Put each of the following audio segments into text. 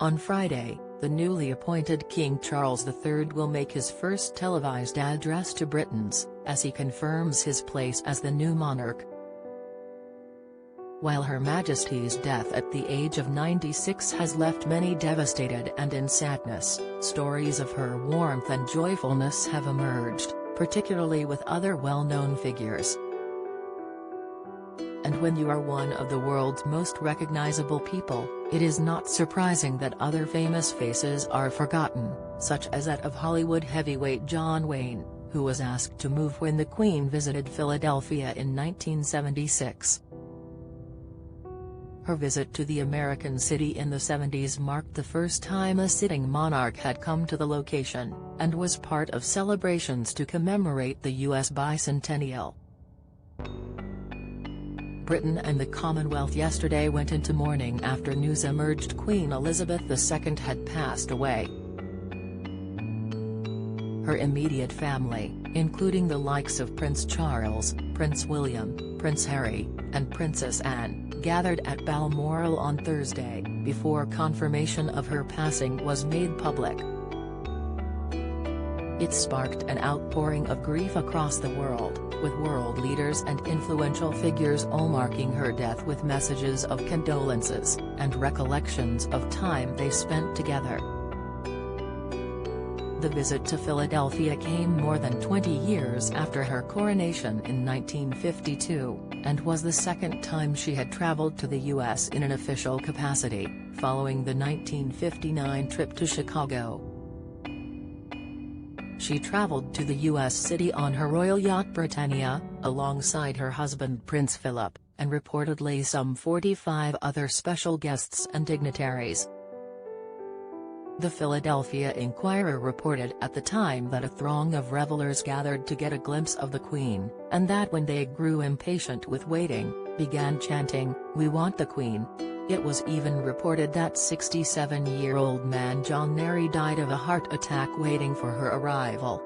On Friday, the newly appointed King Charles III will make his first televised address to Britons, as he confirms his place as the new monarch. While Her Majesty's death at the age of 96 has left many devastated and in sadness, stories of her warmth and joyfulness have emerged, particularly with other well-known figures. And when you are one of the world's most recognizable people, it is not surprising that other famous faces are forgotten, such as that of Hollywood heavyweight John Wayne, who was asked to move when the Queen visited Philadelphia in 1976. Her visit to the American city in the 70s marked the first time a sitting monarch had come to the location, and was part of celebrations to commemorate the U.S. bicentennial. Britain and the Commonwealth yesterday went into mourning after news emerged Queen Elizabeth II had passed away. Her immediate family, including the likes of Prince Charles, Prince William, Prince Harry, and Princess Anne, gathered at Balmoral on Thursday, before confirmation of her passing was made public. It sparked an outpouring of grief across the world, with world leaders and influential figures all marking her death with messages of condolences, and recollections of time they spent together. The visit to Philadelphia came more than 20 years after her coronation in 1952, and was the second time she had traveled to the U.S. in an official capacity, following the 1959 trip to Chicago. She traveled to the U.S. city on her royal yacht Britannia, alongside her husband Prince Philip, and reportedly some 45 other special guests and dignitaries. The Philadelphia Inquirer reported at the time that a throng of revelers gathered to get a glimpse of the Queen, and that when they grew impatient with waiting, began chanting, "We want the Queen." It was even reported that 67-year-old man John Nery died of a heart attack waiting for her arrival.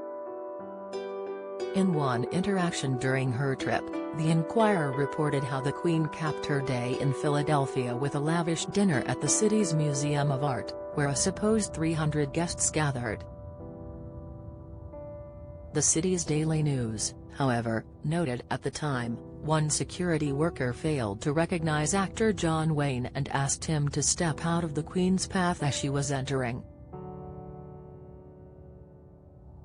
In one interaction during her trip, the Inquirer reported how the Queen capped her day in Philadelphia with a lavish dinner at the city's Museum of Art, where a supposed 300 guests gathered. The city's Daily News, however, noted at the time, one security worker failed to recognize actor John Wayne and asked him to step out of the Queen's path as she was entering.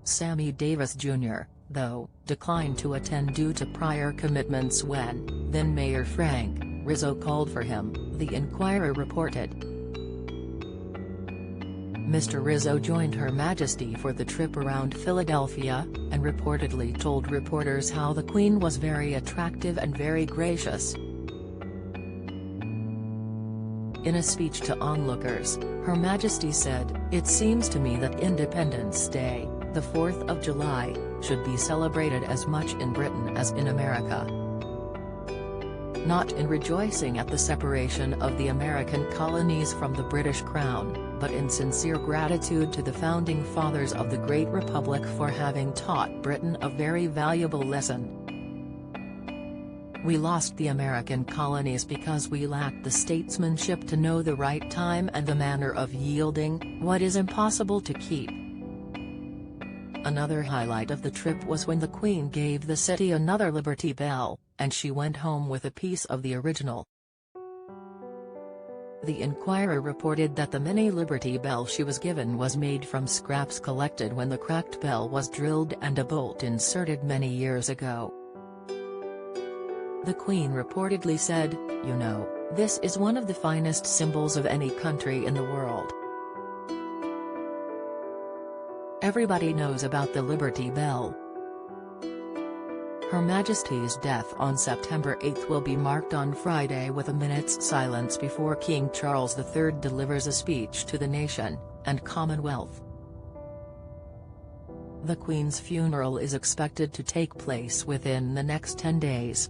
Sammy Davis Jr., though, declined to attend due to prior commitments when then-Mayor Frank Rizzo called for him, the Inquirer reported. Mr. Rizzo joined Her Majesty for the trip around Philadelphia, and reportedly told reporters how the Queen was very attractive and very gracious. In a speech to onlookers, Her Majesty said, "It seems to me that Independence Day, the 4th of July, should be celebrated as much in Britain as in America. Not in rejoicing at the separation of the American colonies from the British Crown, but in sincere gratitude to the founding fathers of the great republic for having taught Britain a very valuable lesson. We lost the American colonies because we lacked the statesmanship to know the right time and the manner of yielding what is impossible to keep." Another highlight of the trip was when the Queen gave the city another Liberty Bell, and she went home with a piece of the original. The Inquirer reported that the mini Liberty Bell she was given was made from scraps collected when the cracked bell was drilled and a bolt inserted many years ago. The Queen reportedly said, "You know, this is one of the finest symbols of any country in the world. Everybody knows about the Liberty Bell." Her Majesty's death on September 8 will be marked on Friday with a minute's silence before King Charles III delivers a speech to the nation and Commonwealth. The Queen's funeral is expected to take place within the next 10 days.